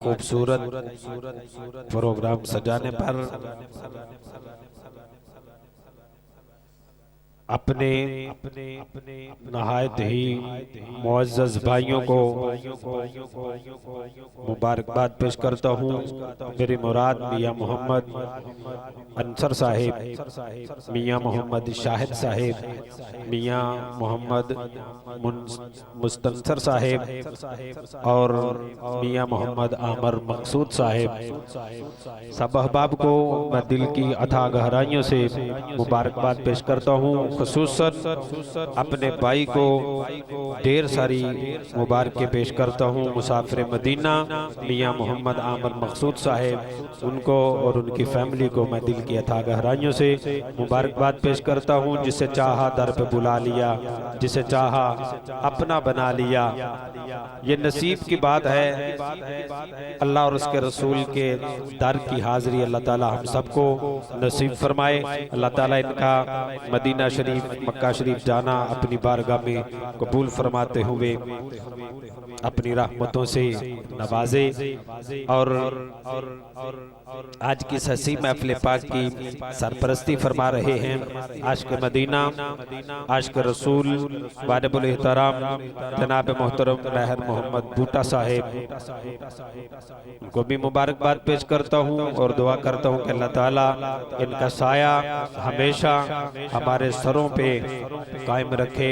खूबसूरत प्रोग्राम सजाने पर अपने नहायत ही मुअज़्ज़ज़ भाइयों को मुबारकबाद पेश करता हूँ। मेरी मुराद मियाँ मोहम्मद अंसर साहिब, मियाँ मोहम्मद शाहिद साहिब, मियाँ मोहम्मद मुस्तंसर साहिब और मियाँ मोहम्मद आमर मकसूद साहिब, सब अहबाब को मैं दिल की अथाह गहराइयों से मुबारकबाद पेश करता हूँ। खुसूसन अपने भाई को ढेर सारी मुबारकें पेश करता हूँ। मुसाफिर मदीना मियाँ मोहम्मद आमर मकसूद साहिब, उनको और उनकी फैमिली को मैं दिल की अथाह गहराइयों से मुबारकबाद पेश करता हूँ। जिसे चाहा दर पे बुला लिया, जिसे चाहा अपना बना लिया। ये नसीब की बात है, अल्लाह और उसके रसूल के दर की हाजिरी अल्लाह ताला हम सबको नसीब फरमाए। अल्लाह ताला इनका मदीना शरीफ मक्का शरीफ जाना अपनी बारगाह में कबूल फरमाते हुए अपनी रहमतों से नवाजे। और आज की हसी महफिल पाक की सरपरस्ती फरमा रहे हैं आशिक मदीना, आशिक रसूल वाजिबुल एहतराम जनाब मोहतरम महर मोहम्मद बूटा साहेब, उनको भी मुबारकबाद पेश करता हूँ और दुआ करता हूँ कि अल्लाह ताला इनका साया हमेशा हमारे सरों पे कायम रखे।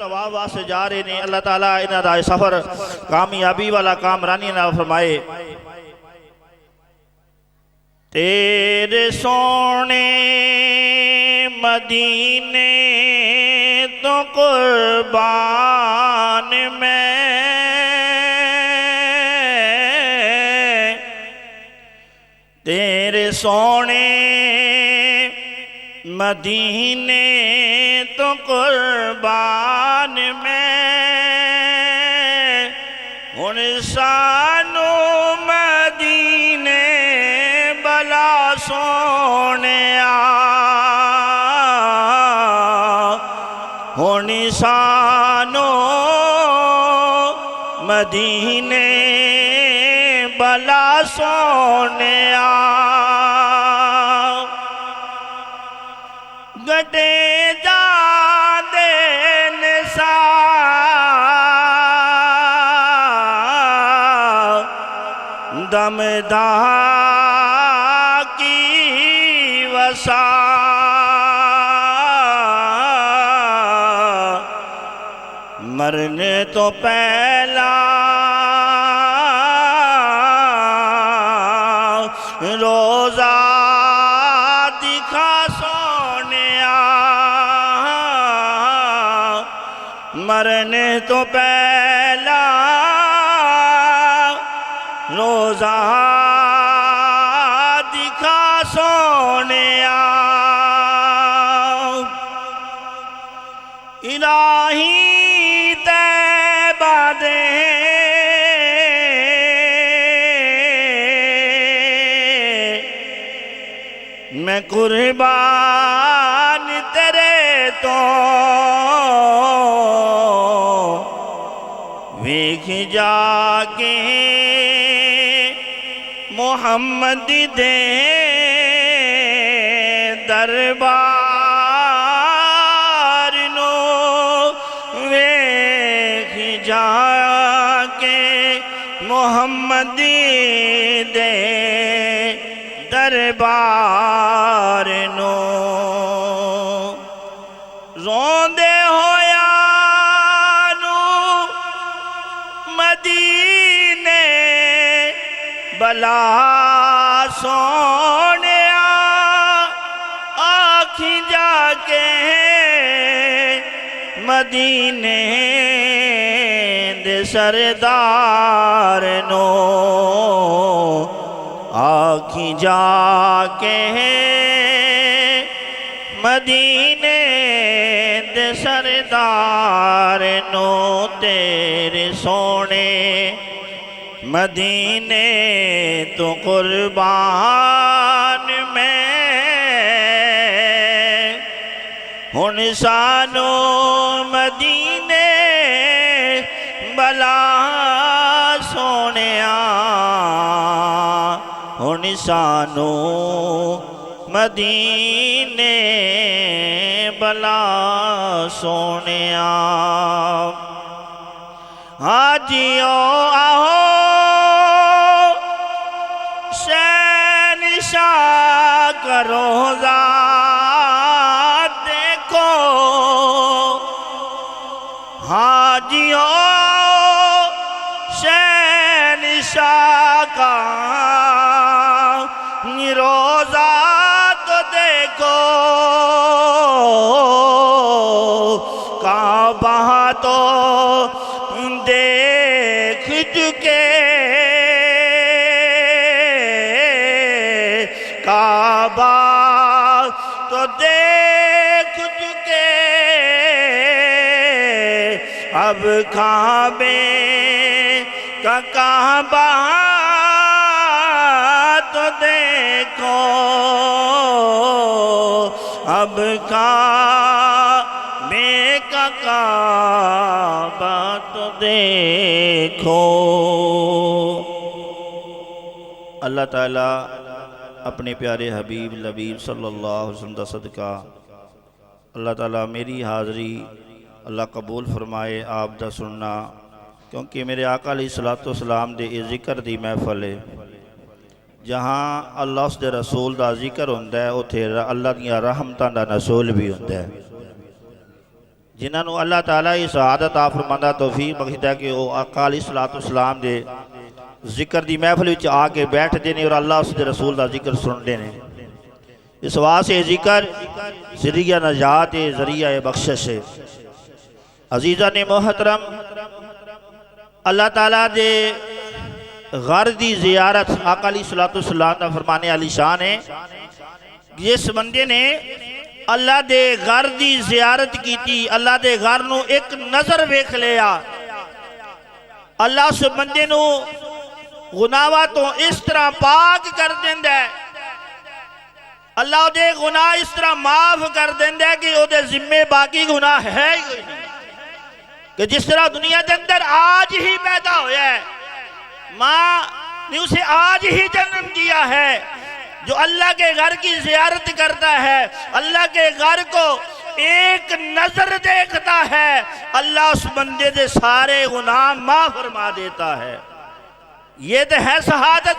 तवाब वास्ते जा रहे ने अल्लाह ताला इन्हां दा सफर कामयाबी वाला कामरानी नाल फरमाए तेरे सोने मदीने तो कुर्बान मैं तेरे सोने मदीने तो कुर्बान में हुण सानू मदीने बला सोने हुण सानू मदीने बला सोने गटे जा सा दमदा की वसा मरने तो पहला रोजा दिखा सोनिया मरने तो पहला रोजा दिखा सोनिया इलाही तैबा दे मैं कुर्बान तेरे तो वेख जाके मोहम्मद दे दरबार नो वेख जाके मोहम्मद दे दरबार नो रोंदे होया नू मदीने बला सोने आखी जाके मदीने दे सरदार नो आखी जाके मदीने दे सरदार नो तेरे सोने मदीने तो कुर्बान में हुण सानू मदीने बला सोनिया हुण सानू मदीने बला सोनिया हाजियो आओ शहंशाह करो देखो हाजियो शहंशाह का रोजा तो देखो काबा तो देख चुके काबा तो देख चुके अब काबे का काबा तो देखो अब काबे का काबा तो देखो। अल्लाह ताला अपने प्यारे हबीब लबीब सल्लल्लाहु अलैहि वसल्लम दा सदका अल्लाह ताला मेरी हाज़री अल्लाह कबूल फरमाए आप दा सुनना क्योंकि मेरे आका अलैहिस्सलातु वस्सलाम दे जिक्र दी महफल है जहाँ अल्लाह उसके रसूल का जिक्र होंदा है उत्थे अल्लाह दियां रहमतां दा नसूल भी होंदा है जिन्होंने अल्लाह ताला इस आदत आ फरमांदा तौफीक बख्शदा कि वो आका अलैहिस्सलातु वस्सलाम दे जिक्र दी महफल विच आके बैठते हैं और अल्लाह उसके रसूल का जिक्र सुनते हैं। इस वास्ते जिक्र ज़रिया नजात है, ज़रिया बख्शिश है। अजीज़ा ने मोहतरम अल्लाह ताला दे घर दी ज़ियारत आका अलैहिस्सलातु वस्सलाम दा फरमाने वाली शान है। जिस बंदे ने अल्लाह दे घर दी ज़ियारत की, अल्लाह दे घर नू एक नज़र वेख लिया, अल्लाह उस बंदे नू गुनाहां तो इस तरह पाक कर देंदा है, अल्लाह उहदे गुनाह इस तरह माफ कर देंदा है कि उहदे जिम्मे बाकी गुनाह है ही कोई नहीं। कि जिस तरह दुनिया के अंदर आज ही पैदा होया है, माँ ने उसे आज ही जन्म दिया है, जो अल्लाह के घर की ज़ियारत करता है, अल्लाह के घर को एक नजर देखता है, अल्लाह उस बंदे के सारे गुनाह माफ फरमा देता है। ये तो है शहादत,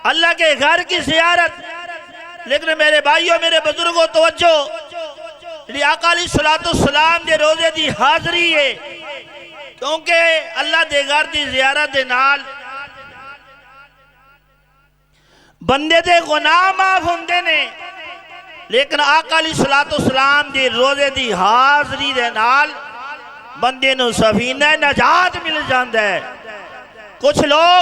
अल्लाह के घर की ज़ियारत। लेकिन मेरे भाइयों, मेरे बुजुर्गों, तवज्जो, आका अलैहिस्सलाम दे रोजे दी हाज़री है, क्योंकि अल्लाह दे घर दी ज़ियारत दे नाल बंदे दे गुनाह माफ होंदे ने। लेकिन आका अलैहिस्सलाम दे रोजे दी हाज़री दे नाल बंदे नू सफीना नजात मिल जांदा है। कुछ लोग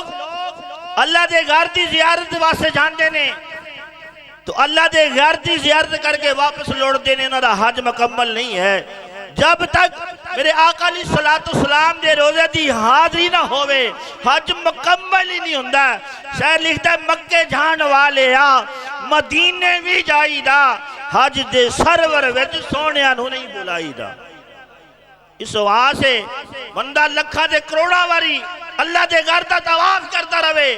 अल्लाह दे घर दी ज़ियारत वास्ते जाते ने, तो अल्लाह दे घर की ज़ियारत करके वापस लौटते हैं, उन्होंने हज मुकम्मल नहीं है। जब तक मेरे आका अलैहिस्सलाम दे रोजे की हाज़री ना होवे, हज मुकम्मल ही नहीं होंदा। शायद लिखता है मक्के जान वाले आ मदीने भी जाईदा, हज दे सरवर विच सोहणिया नूं नहीं बुलाईदा। इस वास्ते बंदा लखा दे करोड़ा वारी अल्लाह दे घर दा तवाफ करता रहे,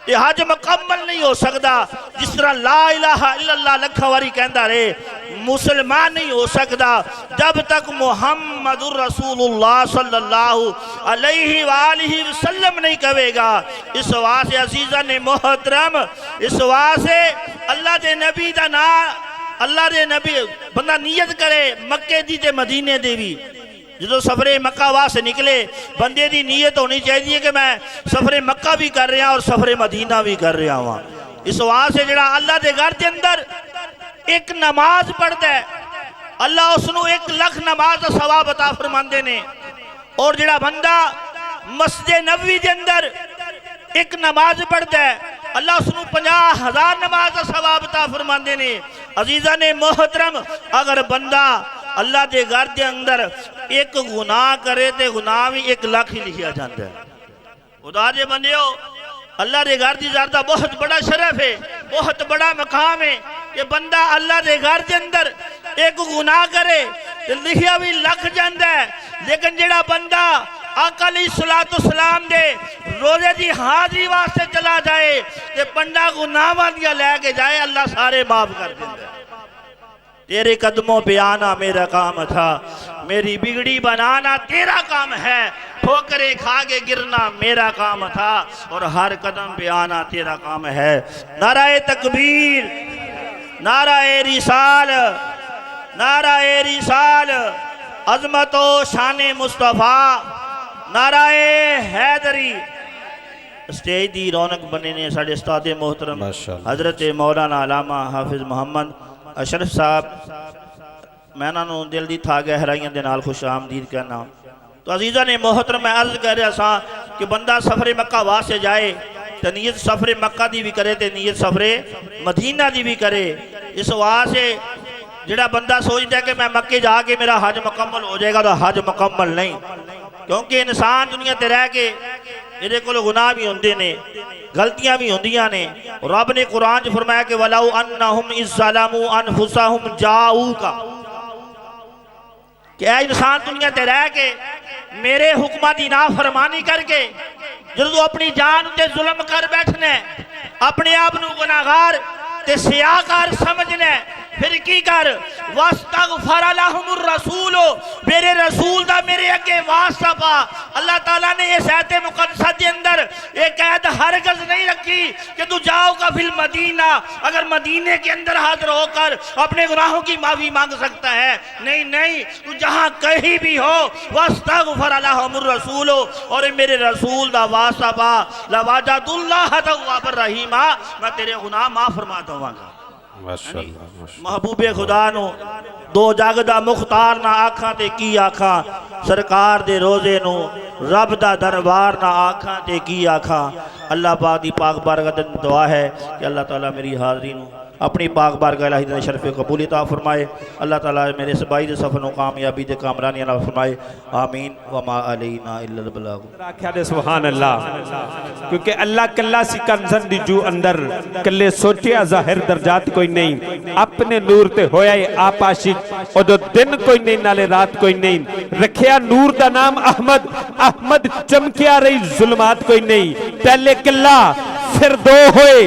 ये हज मुकम्मल नहीं हो सकता। जिस तरह ला इलाहा इल्लल्लाह लखा वारी कहता रहे, मुसलमान नहीं हो सकता जब तक मुहम्मदुर रसूलुल्लाह सल्लल्लाहु अलैहि वालिहि वसल्लम नहीं कहेगा। इस वास्ते अजीज़ा ने मोहतरम, इस वास्ते अल्लाह दे नबी दा ना, अल्लाह दे नबी बंदा नियत करे मक्के दी ते मदीने दी भी। जो सफरे मक्का वास्ते निकले, बंदे की नीयत होनी चाहिए कि मैं सफरे मक्का भी कर रहा और सफरे मदीना भी कर रहा हूँ। इस वास्ते जरा अल्लाह के घर के अंदर एक नमाज पढ़ता है, अल्लाह उसनू 1 लाख नमाज का सवाब अता फरमाते ने। और जरा बंदा मस्जिद नबवी के अंदर एक नमाज पढ़ता है, अल्लाह उसनू 50,000 नमाज का सवाब अता फरमाते ने। अजीज़ा ने मोहतरम, अगर बंदा अल्लाह के घर के अंदर एक गुनाह करे तो गुनाह भी 1 लाख ही लिखा जाता है। खुदा दे बंदियो, अल्लाह के घर की ज़ियारत बहुत बड़ा शरफ है, बहुत बड़ा मकाम है कि बंदा अल्लाह के घर के अंदर एक गुनाह करे तो लिखा भी लख जाता है। लेकिन जेड़ा बंदा आका अलैहिस्सलाम दे रोजे की हाज़री वास्ते चला जाए तो बंदा गुनाहां दियां लैके जाए, अल्लाह सारे माफ कर देता है। तेरे कदमों पे आना मेरा काम था, मेरी बिगड़ी बनाना तेरा काम है, ठोकरे खा के गिरना मेरा काम था, और हर कदम पे आना तेरा काम है। नाराए तकबीर, नाराए रिसाल, नाराए रिसाल, अजमतो शाने मुस्तफ़ा, नाराए हैदरी। स्टेज की रौनक बने ने साढ़े उस्ताद मोहतरम हजरत मौलाना अल्लामा हाफिज मुहम्मद अशरफ साहब। मैं उन्होंने दिल की था गहराइयों के नाल खुश आमदीद कहना। तो अजीज़ा ने मोहतरम, मैं अर्ज कर रहा सा कि बंदा सफरे मक्का वास्ते जाए तो नीयत सफरे मक्का की भी करे तो नीयत सफरे मदीना की भी करे। इस वास्ते जोड़ा बंदा सोचता है कि मैं मक्के जाके मेरा हज मुकम्मल हो जाएगा, तो हज मुकम्मल नहीं, क्योंकि इंसान दुनिया ते रह के ये को गुनाह भी होंगे ने, गलतियां भी होंदियां ने। रब ने कुरान च फरमाया कि वलाउ अन्नहुम इज़्ज़लमू अनफुसहुम जाऊका, कि ऐ इंसान दुनिया ते रह के मेरे हुक्मां दी नाफरमानी करके जो तू अपनी जान ते जुल्म कर बैठना, अपने आप नू गुनाहगार ते सियाकार समझना, फिर की कर वस्तगफर लहुमुर रसूल, मेरे रसूल दा मेरे अगे वास्ता पा। अल्लाह ताला ने इस आयत मुकद्दसा के अंदर एक कैद हरगज़ नहीं रखी कि तू जाओगा फिल मदीना, अगर मदीने के अंदर हाजिर होकर अपने गुनाहों की माफी मांग सकता है। नहीं नहीं, तू जहाँ कहीं भी हो वस्तगफर लहुमुर रसूल, और मेरे रसूल दा वास्ता पा, लवाजदुल्लाह तव्वाबर रहीमा, मैं तेरे गुनाह माफ फरमा दूंगा। महबूबे खुदा नो दो जग दा मुख्तार ना आखा ते की आखा, सरकार दे रोजे नो रब दा दरबार ना आखा ते की आखा। अल्लाह पाक दी पाक बारगाह दुआ है कि अल्लाह ताला मेरी हाज़री नू अपनी पाक बारगाह इलाही दे शरफ़ कबूल अता फरमाए। अल्लाह ताला मेरे इस भाई दे सफ़र नूं कामयाबी दे कामरानी अता फरमाए। आमीन व मा अलैना इल्लल बलाग। आख्या दे सुभान अल्लाह, क्योंकि अल्लाह कल्ला सी कंजन दी जू अंदर कल्ले सोचिया जाहिर दर्जात कोई नहीं, अपने नूर ते होया आप आशिक, ओदो दिन कोई नहीं नाले रात कोई नहीं, रखिया नूर दा नाम अहमद, अहमद चमकिया रही जुल्मात कोई नहीं। पहले कल्ला फिर दो होए,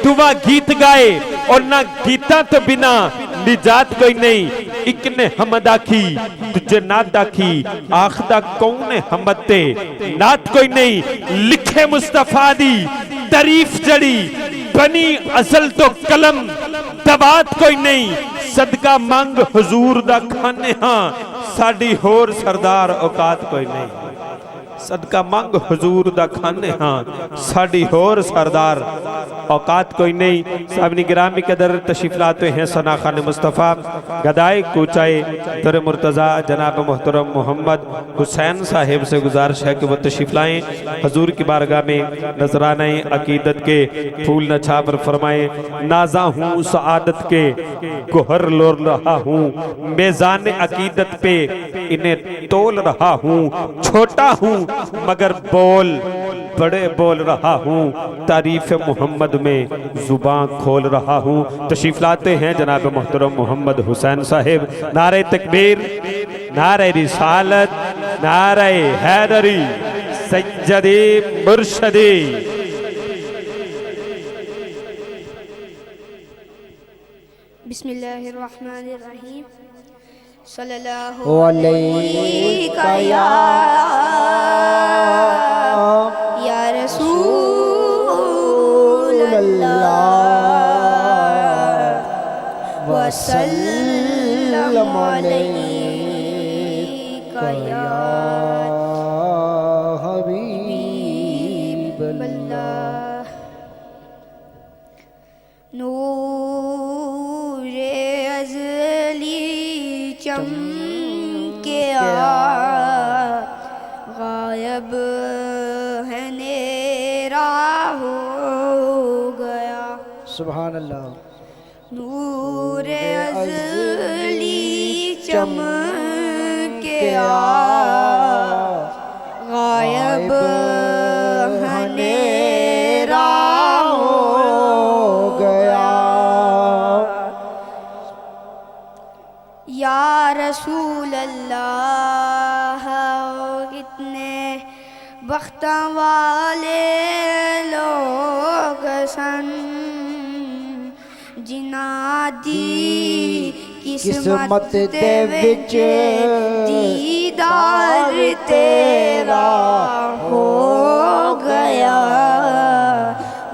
दुआ गीत गाए और ना गीता तो बिना निजात कोई नहीं। एक ने हमद आखी तुझे नात आखी, आखदा कौन हमद ते नात कोई नहीं। लिखे मुस्तफा दी तारीफ जड़ी, बनी असल तो कलम दबात कोई नहीं। सदका मंग हुजूर दा खाने हाँ, साडी होर सरदार औकात कोई नहीं। सदका मंग हुजूर दा खाने हाँ, साडी होर सरदार औकात कोई नहीं। साहबनी गिरामी कदर तशरीफ लाते हैं सना खान मुस्तफ़ा गदाए कूचाए तर मुर्तज़ा जनाब मोहतरम मोहम्मद हुसैन साहिब से गुजारिश है कि वो तशरीफ लाएँ। हजूर की बारगाह में नजराना अकीदत के फूल नछावर फरमाए। नाजा हूँ सआदत के गोहर लोर रहा हूँ, मेज़ान अकीदत पे इन्हें तोल रहा हूँ। छोटा हूँ मगर बोल बड़े बोल रहा हूँ, तारीफ मोहम्मद में जुबान खोल रहा हूँ। तशरीफ लाते हैं जनाब मोहतरम मोहम्मद हुसैन साहिब। नारे तकबीर, नारे रिसालत, नारे हैदरी, सज्जदी मुर्शदी। बिस्मिल्लाहिर्रहमानिर्रहीम। सल्लल्लाहु अलैका या रसूल अल्लाह वसल्लम अलैका या हबीब अल्लाह। नूरे अज़ली चमके गायब है नेरा हो गया। सुभान अल्लाह। नूरे अज़ली चमके गायब है नेरा हो गया। या रसूल अल्लाह कितने बख्त वाले लोग सन, जिना दी किस्मत दे विच दीदार तेरा हो गया।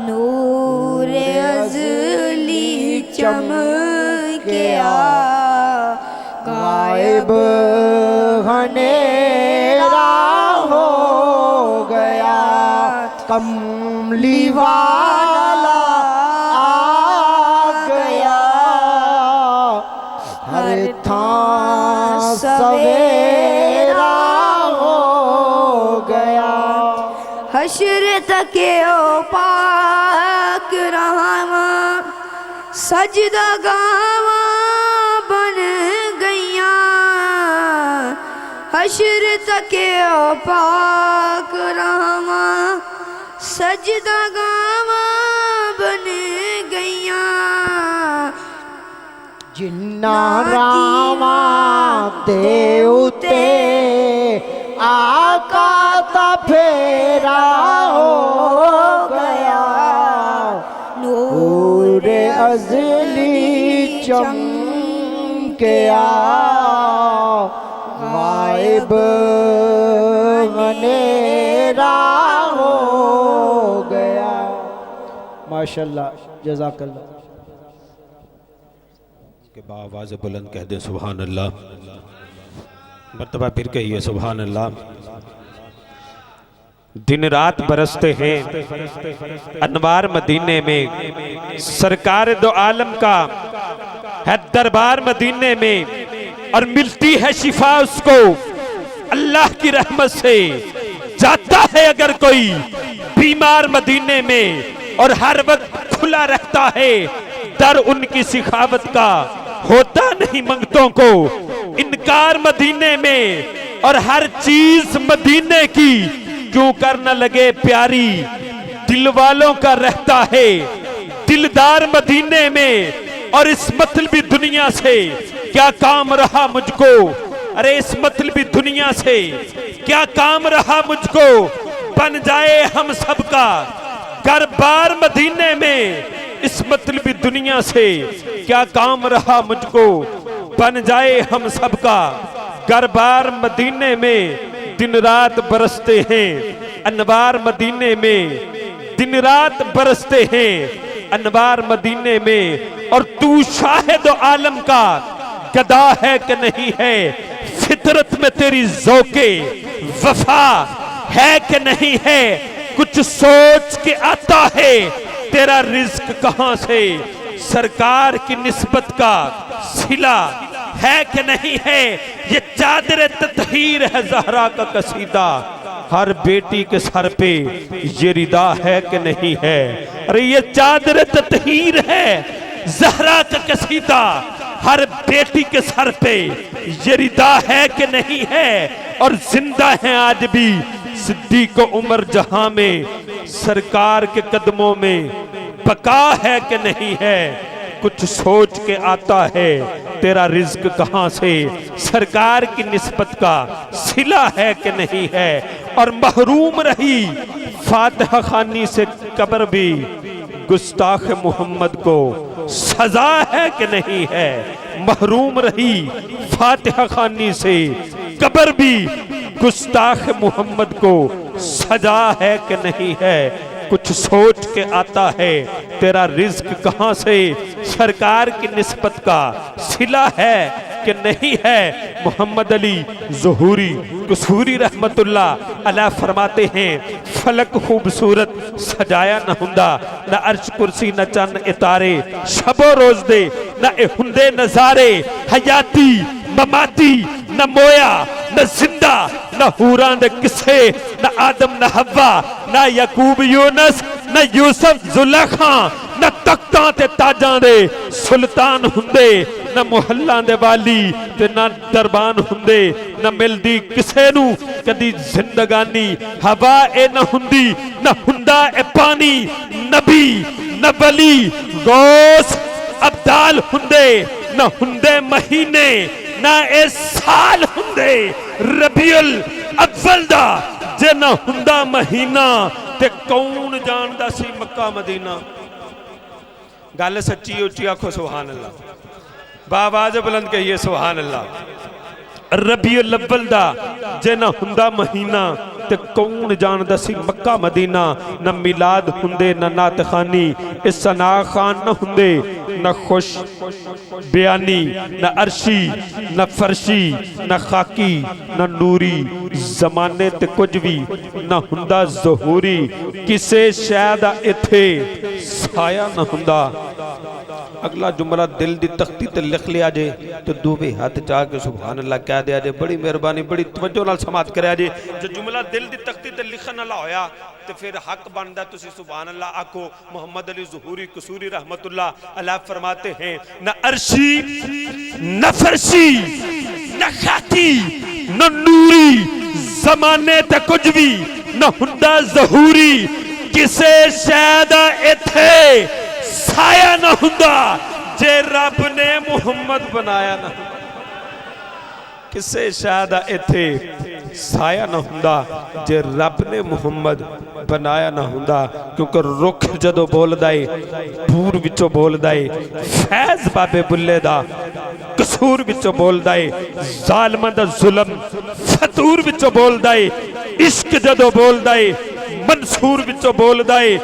नूरे अज़ली चमकिया गायब हनेरा हो गया। कमली वाला आ गया, हर थां सवेरा हो गया। हश्र तके ओ पाक रहमा, सजदा गावा बन गईया। हश्र तके ओ पाक रहमा, सजदा गावा बन गईया। जिन्ना रामा दे उते आका दा फेरा हो गया। नूरे अज़ली चमकिया गायब हनेरा हो गया। माशाल्लाह, जज़ाकल्लाह। के बावाज़ बुलंद कह दे सुभान अल्लाह। मर्तबा फिर कहिए सुभान अल्लाह। दिन रात बरसते हैं अनवार मदीने में, सरकार दो आलम का है दरबार मदीने में, और मिलती है शिफा उसको अल्लाह की रहमत से। जाता है अगर कोई बीमार मदीने में, और हर वक्त खुला रहता है दर उनकी सिखावत का होता नहीं मंगतों को इनकार मदीने में, और हर चीज मदीने की क्यों करना लगे प्यारी, दिल वालों का रहता है दिलदार मदीने में। और इस मतलबी दुनिया से क्या काम रहा मुझको, अरे इस मतलबी दुनिया से क्या काम रहा मुझको, बन जाए हम सबका घर बार मदीने में। इस मतलबी दुनिया से क्या काम रहा मुझको, बन जाए हम सबका घर बार मदीने में। दिन रात बरसते हैं अनवार मदीने में, दिन रात बरसते हैं अनवार मदीने में। और तू शाहिद आलम का गदा है कि नहीं है, फितरत में तेरी ज़ौके वफा है कि नहीं है। कुछ सोच के आता है तेरा रिज्क कहां से, सरकार की निस्बत का सिला है कि नहीं है। ये चादर ततहीर है ज़हरा का कसीदा, हर बेटी के सर पे ये रिदा है कि नहीं है। अरे ये चादर ततहीर है ज़हरा का कसीदा, हर बेटी के सर पे ये रिदा है कि नहीं है। और जिंदा है आज भी सिद्दीक़ उमर जहां में, सरकार के कदमों में बका है कि नहीं है। कुछ सोच के आता है तेरा रिज्क कहां से, सरकार की निस्बत का सिला है कि नहीं है। और महरूम रही फातिहा खानी से कब्र भी, गुस्ताख मोहम्मद को सजा है कि नहीं है। महरूम रही फातिहा खानी से कब्र भी, गुस्ताख मोहम्मद को सजा है कि नहीं है। कुछ सोच के आता है तेरा रिज्क कहां से, सरकार की निस्बत का सिला है कि नहीं है। मोहम्मद अली ज़ुहूरी कसूरी रहमतुल्लाह अलैह फरमाते हैं, फलक खूबसूरत सजाया न हुंदा, न अर्श कुर्सी न चन्न इतारे, शबो रोज दे न हुंदे नजारे। हयाती ममाती न मोया न जिंदा, न हूरां दे किस्से, न आदम न हवा, न यकूब यूनस, न यूसुफ जुलेखा, न तख्तां ते ताजां दे सुल्तान हुंदे, न मुहल्लां दे वाली ते न दरबान हुंदे। न मिलदी किसे नू कदी जिंदगानी, हवा ए न हुंदी न हुंदा ए पानी। नबी न वली गौस अब्दाल हुंदे, न हुंदे महीने ना ए साल हुंदे। रबीउल अव्वल दा जे ना हुंदा महीना, ते कौन जानदा सी मक्का मदीना। गल सच्ची उच्ची आखो सुभान अल्लाह, बावाज बुलंद कहिए सुभान अल्लाह। रबीउल अव्वल दा जे ना हुंदा महीना, ते कौन जानदा सी मक्का मदीना। न मिलाद हुंदे न नात खानी, इस सना खान न हुंदे, न खुश बयानी, न अरशी न फरशी, न खाकी न नूरी। जमाने ते कुछ भी न हुंदा ज़हूरी, किसे शायद इथे साया न हुंदा। अगला जुमला दिल दी तख्ती ते लिख लिया जे, तो दोवे हाथ चाह के सुभान अल्लाह कह दिया जे। बड़ी मेहरबानी, बड़ी तवज्जो नाल समात करया जे। जो जुमला दिल दी तख्ती ते लिखन वाला होया, तो फिर हक बनदा तुसी सुभान अल्लाह आखो। मोहम्मद अली ज़ुहूरी कसूरी रहमतुल्लाह अलैह फरमाते हैं, न अर्शी न फरशी न खाकी न नूरी, जमाने ते कुछ भी न हुंदा ज़हूरी, किसे शायद इथे साया न हुंदा, जे रब ने मुहम्मद बनाया ना। किसे शायद इथे साया न हुंदा, जे रब ने मुहम्मद बनाया ना हुंदा। क्योंकि रुख जदों बोलदा है पूर विचों बोलदा है, फैज बाबे बुल्ले दा कसूर विचों बोलदा है, जालिमां दा जुल्म फतूर विचों बोलदा है, इश्क जदों बोलदा है मंसूर विचों बोलदा है,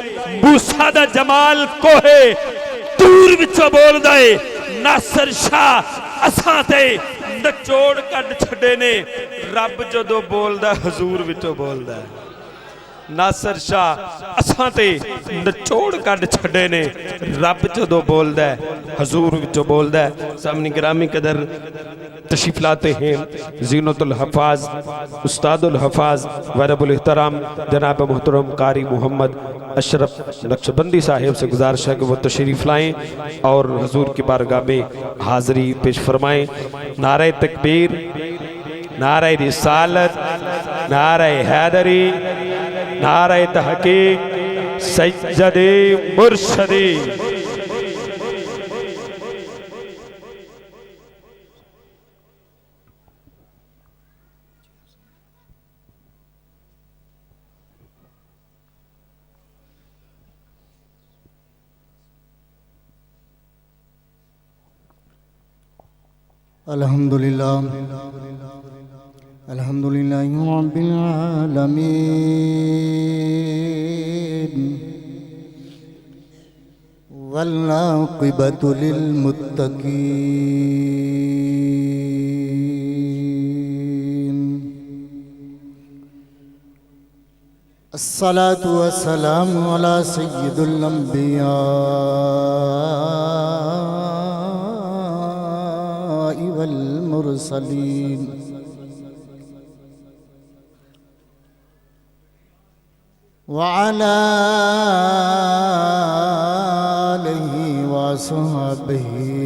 मूसा दा जमाल कोहे तूर विचों बोलदा है। नासर शाह असां ते नचोड़ कढ छड़े ने, रब जदों बोलदा हजूर विचों बोलदा है। नासिर शाह असां ते नचोड़ कढ छड़े ने। रब जदों बोलदा है हजूर विचों बोलदा है। सामने गिरामी कदर तशरीफ लाते हैं ज़ीनतुल हफ़ाज़ उस्तादुल हफ़ाज़ वरबुल एहतराम जनाब मोहतरम कारी मोहम्मद अशरफ नक्शबंदी साहिब से गुजारिश है कि वो तशरीफ़ लाएँ और हजूर की बारगाह में हाज़री पेश फरमाएँ। नारे तकबीर, नारे रिसालत, नारे हैदरी, नारे तहकीक, सज्जदे मुर्शदी। अल्हम्दुलिल्लाह अल्हम्दुलिल्लाहि रब्बिल आलमीन वल आक़िबतु लिल मुत्तक़ीन। अस्सलातु वस्सलामु अला सय्यिदिल अंबिया वल मुरसलीन व अला आलिहि व अस्हाबिहि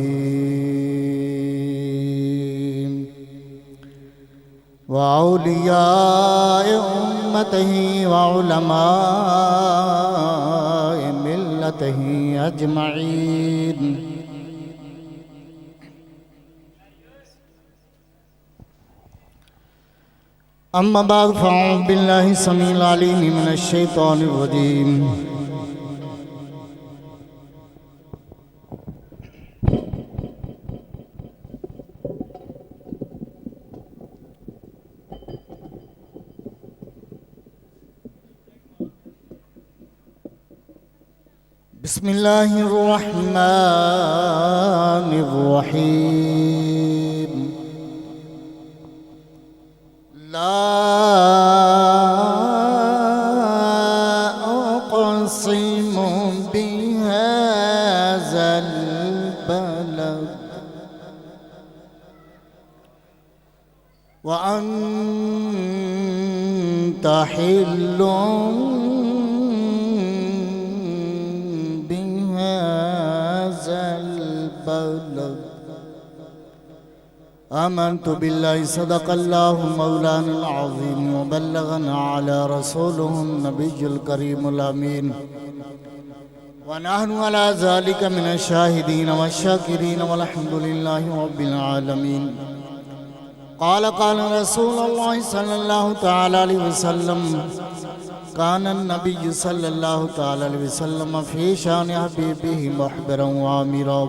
व औलियाए उम्मतिहि व उलमाए मिल्लतिहि अजमईन। अम्मा बाद फ़अऊज़ु बिल्लाहि समीउल अलीम मिनश शैतानिर रजीम। बिस्मिल्लाहिर रहमानिर रहीम। ला उक़सिमु बिहाज़ल बलद व अन्त हिल्लुम बिहाज़ल बलद। आमनतु बिल्लाहि सदक़ल्लाहु मौलाना अज़ीम व बल्लगना अला रसूलिहिन नबिय्युल करीमुल अमीन व नहनु अला ज़ालिका मिनश शाहिदीन व शाकिरीन वल्हम्दुलिल्लाहि रब्बिल आलमीन। क़ाल रसूलुल्लाहि सल्लल्लाहु तआला अलैहि वसल्लम कान नबिय्यु सल्लल्लाहु तआला अलैहि वसल्लम फ़ी शान हबीबिही मुख़बिरन व आमिरा।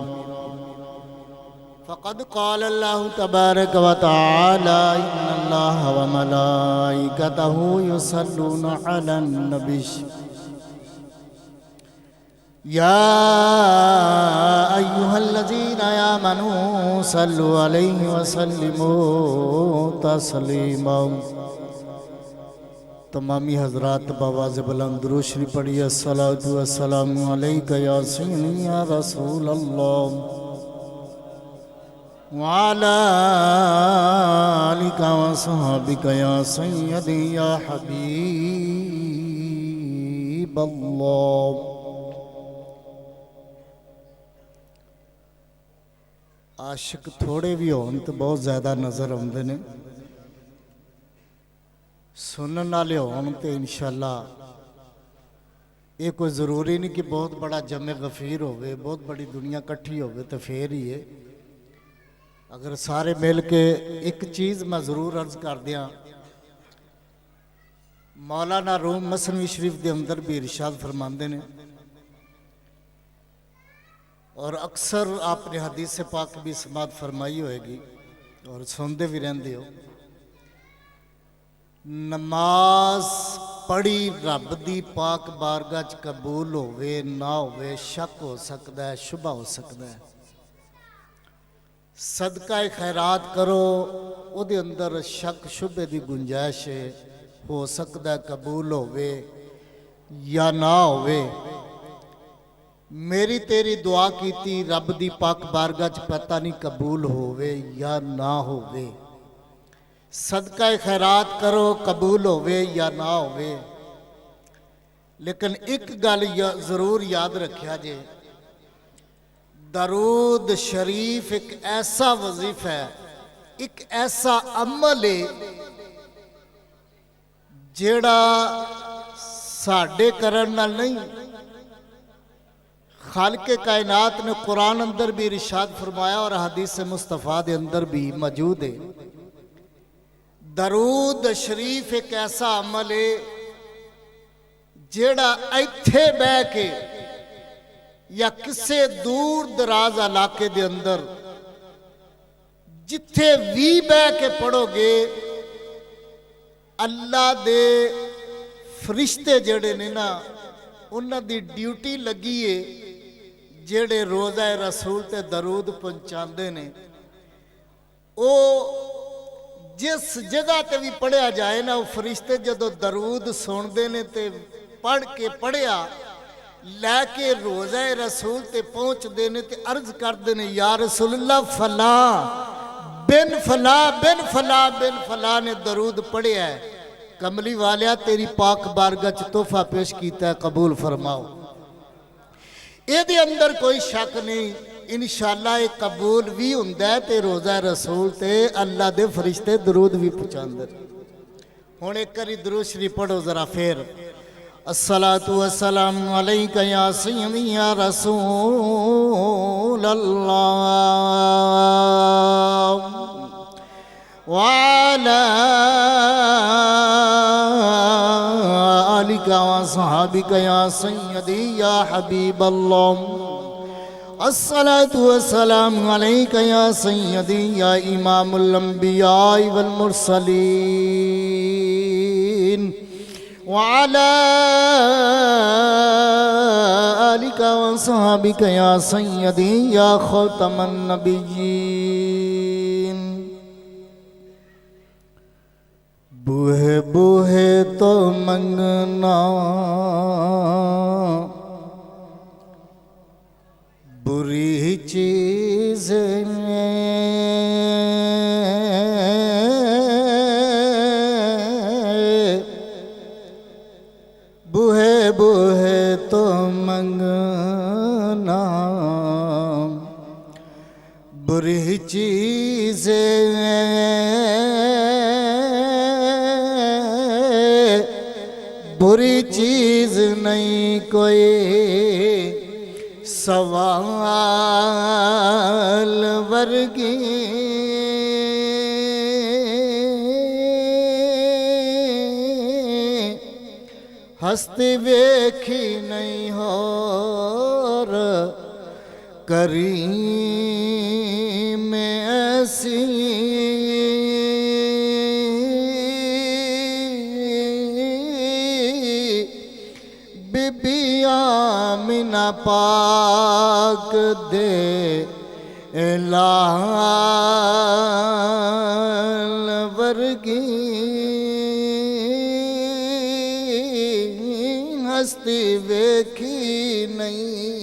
फ़क़द क़ाल अल्लाहु तबारक व तआला इन्नल्लाह व मलाइकतहु युसल्लूना अलन नबी या अय्युहल्लज़ीना आमनू सल्लु अलैहि व सल्लिमू तस्लीमा। तमामी हज़रात बआवाज़ बुलंद दुरूद शरीफ पढ़िए। अस्सलातु वस्सलामु अलैका या सय्यदी या रसूल अल्लाह वाला आलिका व सहाबिका या सय्यदी या हबीब अल्लाह। आशिक थोड़े भी होन तो बहुत ज़्यादा नज़र आते हैं, सुनने वाले होन तो इंशाअल्लाह ये कोई ज़रूरी नहीं कि बहुत बड़ा जमे गफीर होवे, बहुत बड़ी दुनिया इकट्ठी होवे तो फिर ही है। अगर सारे मिल के एक चीज़ मैं ज़रूर अर्ज कर दिया, मौलाना रूम मसनवी शरीफ के अंदर भी इरशाद फरमाते ने और अक्सर आपने हदीस से पाक भी समात फरमाई होएगी और सुनते भी रहते हो। नमाज पढ़ी रब दी पाक बारगाह च कबूल होवे ना होवे, शक हो सकता है, शुबा हो सकता है। सदका खैरात करो उहदे अंदर शक शुबे की गुंजाइश है, हो सकता है कबूल होवे या ना होवे। मेरी तेरी दुआ कीती रब दी पाक बारगाह च पता नहीं कबूल होवे या ना होवे। सदका खैरात करो कबूल होवे या ना होवे। लेकिन एक गल जरूर याद रखिया जे, दरूद शरीफ एक ऐसा वजीफा है, एक ऐसा अमल है जेड़ा साडे करन नाल नहीं, खालिक कायनात ने कुरान अंदर भी इरशाद फरमाया और हदीस मुस्तफ़ा दे अंदर भी मौजूद है। दरूद शरीफ एक ऐसा अमल है जेड़ा इत्थे बह के या किसे दूर दराज इलाके दे अंदर जिथे भी बह के पढ़ोगे, अल्लाह दे फरिश्ते जेड़े ने ना, उन्हां दी ड्यूटी लगी है जेड़े रोज़ा रसूल ते दरूद पहुंचाते ने। ओ जिस जगह ते भी पढ़िया जाए ना, वो फरिश्ते जदों दरूद सुनते ने ते पढ़ के पढ़िया लैके रोज़ा रसूल ते पहुँचते ने ते अर्ज करते ने, या रसूलल्लाह फला बिन फला बिन फला बिन फला ने दरूद पढ़िया है, कमली वालिया तेरी पाक बारगाह च तोहफा पेश किया है, कबूल फरमाओ। ਇਹਦੇ अंदर कोई शक नहीं, इंशाअल्लाह ये कबूल भी हुंदा है ते रोज़ा रसूल ते अल्लाह दे फरिश्ते दरूद भी पहुंचाते। हुण एक बारी दरूद शरीफ पढ़ो जरा फिर। अस्सलातु वस्सलामु अलैका या सय्यदी या रसूल अल्लाह व अला आलिका व सहाबिका या सय्यदी या हबीब अल्लाह। अस्सलातु वस्सलामु अलैका या सय्यदी या इमामुल अंबिया वल मुरसलीन व अला आलिका व सहाबिका या सय्यदी या खातमन नबिय्यीन। बूहे बूहे तो मंगना बुरी चीज बूहे बूहे तो मंगना बुरी चीज बुरी चीज नहीं कोई सवाल वर्गी हस्ती वेखी नहीं होर करीम ऐसी आमिना पाक दे लाल वर्गी हस्ती वेखी नहीं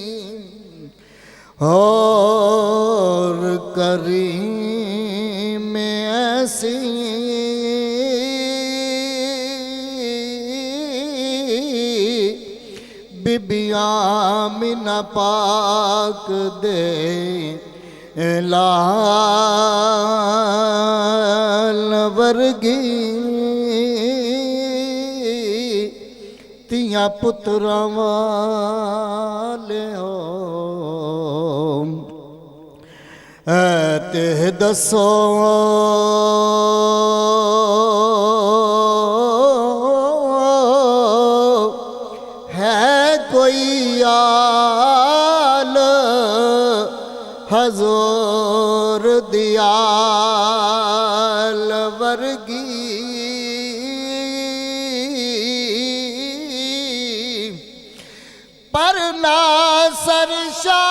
और करीम ऐसी आमिना पाक दे लाल वर्गी तिया पुत्रा वाले हो ते दसो कोई आल हजूर दियाल वर्गी पर ना सरशा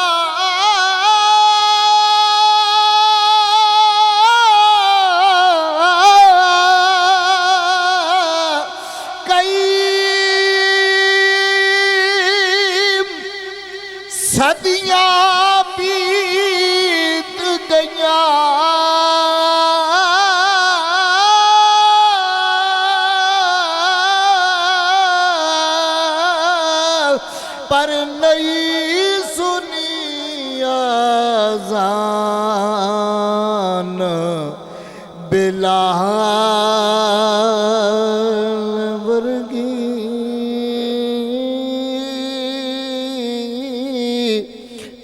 सदियां बीत गईयां पर नहीं सुनी आज़ान बिलाल वर्गी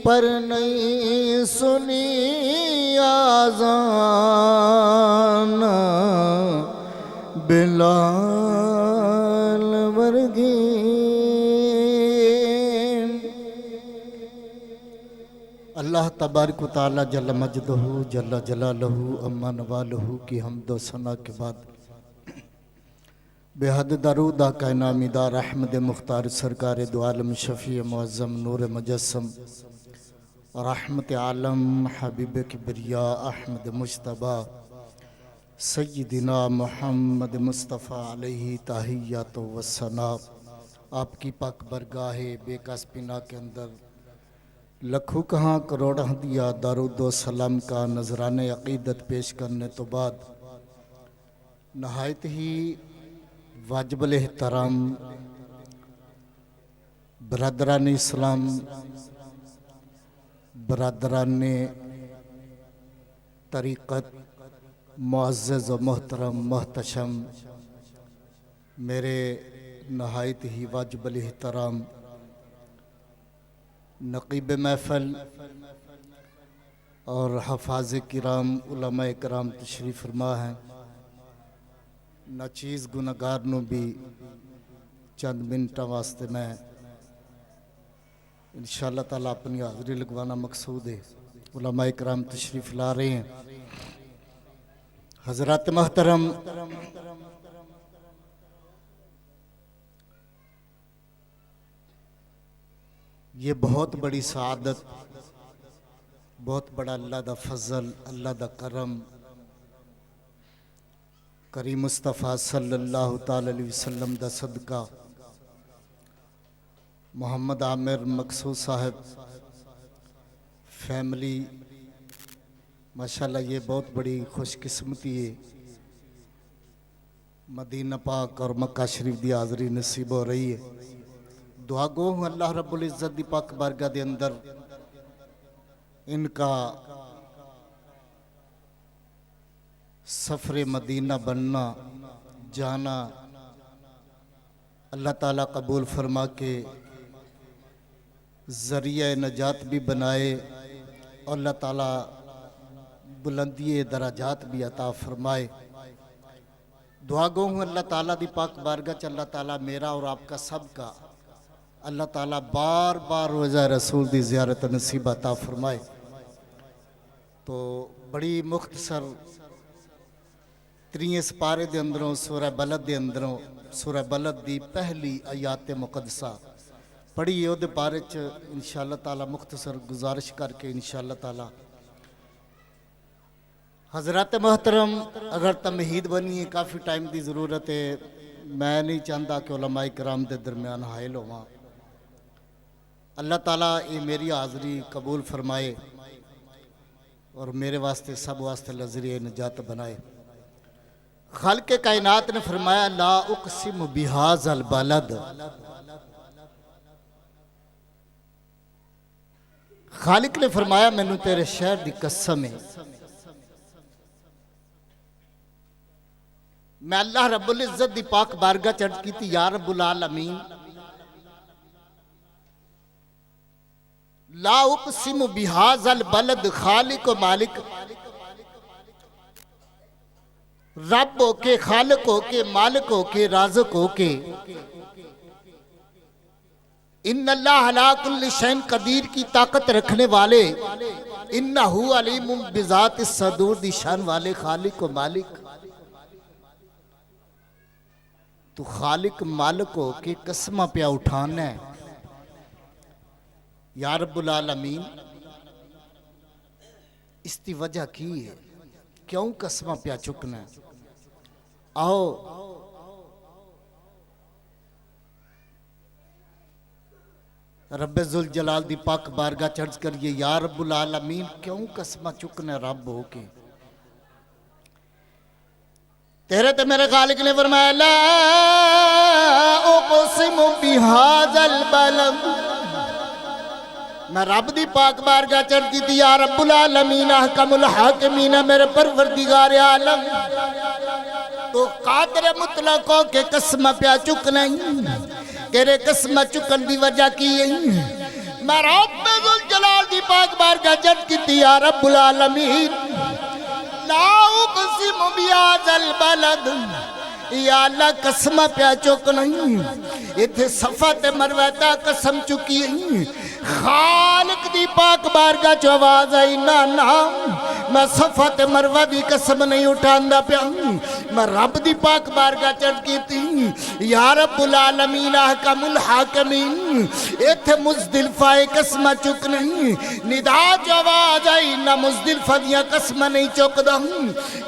पर नहीं सुनी आज़ान बिलाल वर्गी। अल्लाह तबारक व तआला जल्ल मजदहू जल्ल जलालहू अम्मा नवालहू की हम्द व सना के बाद बेहद दरूद आका नामीदार अहमद मुख्तार सरकार दो आलम शफ़ी मुअज़्ज़म नूर मुजस्सम रहमत आलम हबीब किबरिया अहमद मुज्तबा सय्यदिना मोहम्मद मुस्तफ़ा अलैहि तहिय्यातु व सना। आपकी पाक बरगाहे बेकस पिना के अंदर लखों कहाँ करोड़ दिया दारूद सलाम का नजराने अक़ीदत पेश करने तो बाद नहायत ही वाजिबुल एहतराम बरदरान इस्लाम बरदरान तरीक़त मुअज़्ज़ज़ व मोहतरम मोहतशम मेरे नहायत ही वाजिबुल एहतराम नक़ीब महफ़ल और हफ़ाज़ किराम उलमाए किराम तशरीफ़ फरमा हैं। नाचीज़ गुनहगार नूं भी चंद मिनटा वास्ते मैं इंशाअल्लाह ताला अपनी हाज़री लगवाना मकसूद है। उलमाए किराम तशरीफ़ ला रहे हैं। हज़रात मोहतरम ये बहुत बड़ी सआदत, बहुत बड़ा अल्लाह दा फजल, अल्लाह दा करम करीम मुस्तफ़ा सल्लल्लाहु ताला अलैहि वसल्लम दा सदका मोहम्मद आमिर मकसूद साहब फैमिली माशाल्लाह ये बहुत बड़ी खुशकिस्मती है। मदीना पाक और मक्का शरीफ दी हाज़री नसीब हो रही है। दुआ गो हूँ अल्लाह रब्बुल इज़्ज़त दी पाक बारगाह दे अंदर इनका सफ़र मदीना बनना जाना अल्लाह ताला कबूल फरमा के ज़रिया नजात भी बनाए और अल्लाह ताला बुलंदी दराजात भी अता फरमाए। दुआ गो हूँ अल्लाह ताला दी पाक बारगाह च अल्लाह ताला मेरा और आपका सबका अल्लाह ताला बार बार रोज़ा रसूल दी ज़ियारत नसीब अता फरमाए। तो बड़ी मुख्तसर त्रीए सपारे दे अंदरों सूरह बलद दे अंदरों सूरह बलद दी पहली आयात मुक़द्दसा पढ़ी उहदे बारे च इंशाअल्लाह ताला मुख्तसर गुजारिश करके इंशाअल्लाह ताला हज़रत मोहतरम अगर तमहीद बनी है काफ़ी टाइम की ज़रूरत है। मैं नहीं चाहता कि उलमाए किराम के दरमियान हायल होवां। अल्लाह ताला ये मेरी हाज़री कबूल फरमाए और मेरे वास्ते सब वास्ते लज़रिए नजात बनाए। खालिक़े कायनात ने फरमाया ला उक़सिमु बिहाज़ल बलद। खालिक ने फरमाया मैनू तेरे शहर की कसम है। मैं अल्लाह रब्बुल इज़्ज़त दी पाक बारगाह चढ़ की थी या रब्बुल आलमीन ला उक़सिमु बिहाज़ल बलद खालिक व मालिक रब हो के खालिक हो के मालिक हो के राज़िक हो के इन्नल्लाह अला कुल्लि शैइन कदीर की ताकत रखने वाले इन्नहु अलीमुम बिज़ाति सदूर दी शान वाले खालिक व मालिक तू खालिक मालिक हो के कसमा पे उठाना है या रब्बुल आलमीन। इसकी वजह की है क्यों कसमा पे चुकना है। आओ रब्बे जुल जलाल दी पाक बारगाह चर्च करिए, या रब्बुल आलमीन क्यों कसम चुकने रब हो के। तेरे ते मेरे खालिक ने फरमाया ला उक़सिमु बिहाज़ल बलद, मैं रब दी पाक बारगाह चर्च की थी, या रब्बुल आलमीन अहकमुल हाकिमीन, मेरे परवरदिगार आलम तो कादिर मुतलक हो के कसम प्या चुक नहीं, तेरे कसम चुकन की वजह की मैं रब्बे जुल जलाल दी पाक बारगाह चर्च की थी, या रब्बुल आलमीन ला उक़सिमु बिहाज़ल बलद, या अल्लाह कसम प्या चुक नहीं, इथे सफा ते मरवा दा कसम चुकी खालिक दी पाक बारगाह च आवाज आई ना ना मैं सफा ते मरवा दी कसम नहीं उठांदा प्या, मैं रब दी पाक बारगाह चढ़ की थी, या रब्बुल आलमीन अहकमुल हाकिमीन, इथे मुज़दिलफा कसम चुक नहीं, निदा च आवाज आई ना मुज़दिलफा दियां कसम नहीं चुकदा,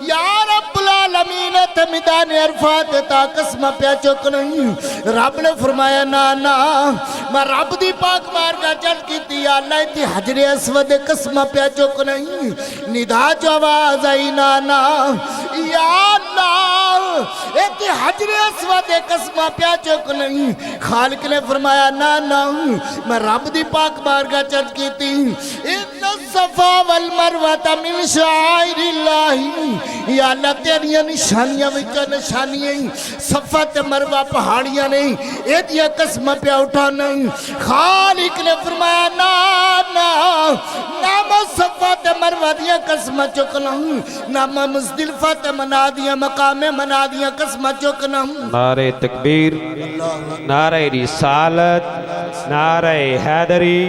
या रब्बुल आलमीन इथे मैदान अरफात ता कसम प्या चुक नहीं। रब ने फरमाया ना ना मैं रब दी पाक बारगाह चढ़ की थी, अल्लाह इथे हजरे अस्वद कसम प्या चुक नहीं, निदा च आवाज आई ना ना या अल्लाह इथे हजरे अस्वद कसम प्या चुक नहीं। खालिक ने फरमाया ना ना मैं रब दी पाक बारगाह चढ़ की थी, इन्ना सफा वल मरवा मिन शाइरिल्लाह, या अल्लाह तेरियां निशानियां विच निशानियां सफा ते मरवा पहाड़ियां नहीं, एदियां कसम प्या उठाना। खालिक ने फरमाया ना ना ना मैं सफा ते मरवा दियां कसम चुकना, ना मैं मुज़दिलफा ते मना दियां मकामे मना दियां कसम चुकना। नारे तकबीर, नारे रिसालत, नारे हैदरी।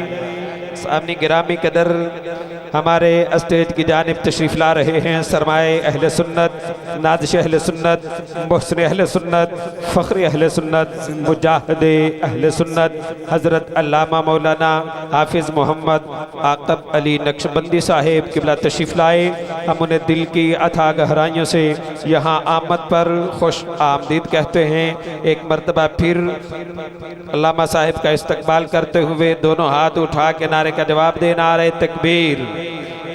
सामने गिरामी कदर हमारे स्टेज की जानिब तशरीफ़ ला रहे हैं सरमाए अहले सुन्नत, नादिश अहले सुन्नत, मुहसिन अहले सुन्नत, फ़ख्र अहले सुन्नत, मुजाहिद अहले सुन्नत हज़रत अल्लामा मौलाना हाफिज़ मोहम्मद आक़ब अली नक्शबंदी साहिब क़िबला तशरीफ़ लाए। हम उन्हें दिल की अथाह गहराइयों से यहाँ आमद पर खुश आमदीद कहते हैं। एक मरतबा फिर अल्लामा साहिब का इस्तकबाल करते हुए दोनों हाथ उठा के नारे का जवाब दे, नारे तकबीर,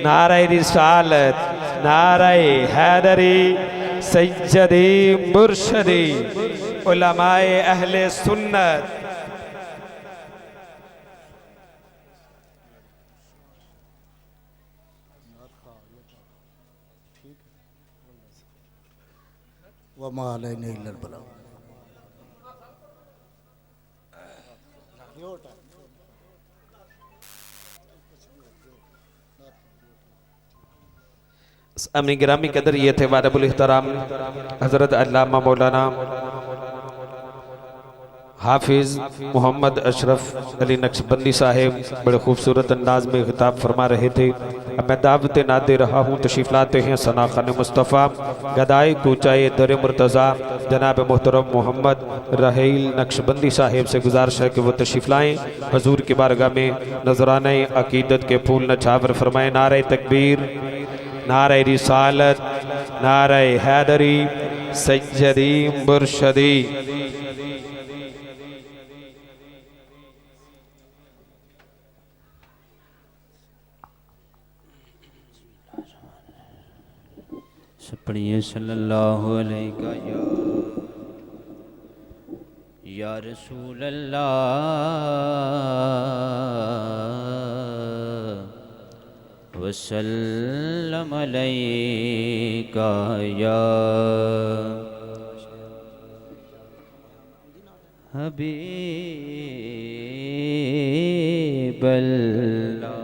नारे रिसालत, नारे हैदरी, सैयदी मुर्शदी उलमाए अहले सुन्नत। वमा अलैना इल्लल बलाग। अमनी गिरामी कदर ये थे वाजबुल इहतराम हज़रत अल्लामा मौलाना हाफिज़ मोहम्मद अशरफ अली नक्शबंदी साहिब बड़े खूबसूरत अंदाज में खिताब फरमा रहे थे। अब मैं दावत ना दे रहा हूँ, तशरीफ़ लाते हैं सनाख़ान मुस्तफ़ा गदाई कूचाए दर मुर्तज़ा जनाब मोहतरम मोहम्मद रहील नक्शबंदी साहिब से गुजारिश है कि वो तशरीफ़ लाएँ, हजूर की बारगाह में नजराना अकीदत के फूल नछावर फरमाएँ। नारे तकबीर, नारे रिसालत, नारे हैदरी, सैयदी मुर्शदी। पढ़िए सल्लल्लाहु अलैहि या रसूल अल्लाह वसल्लम अलैका या हबीब अल्लाह।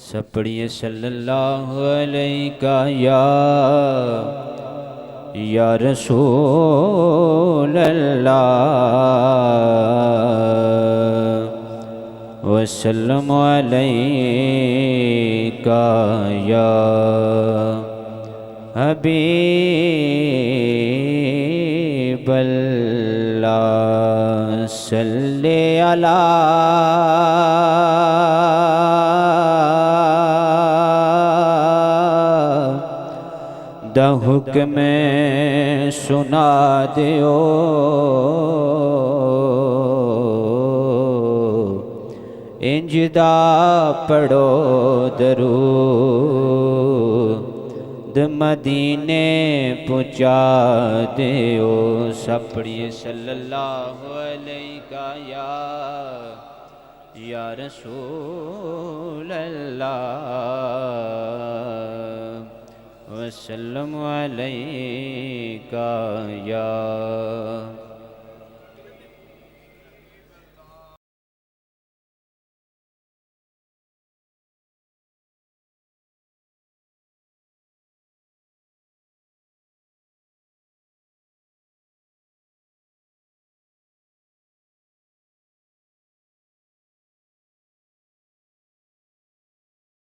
सब पढ़िए सल्लल्लाहु अलैका या रसूल अल्लाह वसल्लम अलैका या हबीब अल्लाह। सल्ले अला दा हुक्म सुना दियो इंजदा पढ़ो दरूद मदीने पहुँचा दियो। सब पढ़िए सल्लल्लाहु अलैहि या रसूल अल्लाह वसल्लम अलैका या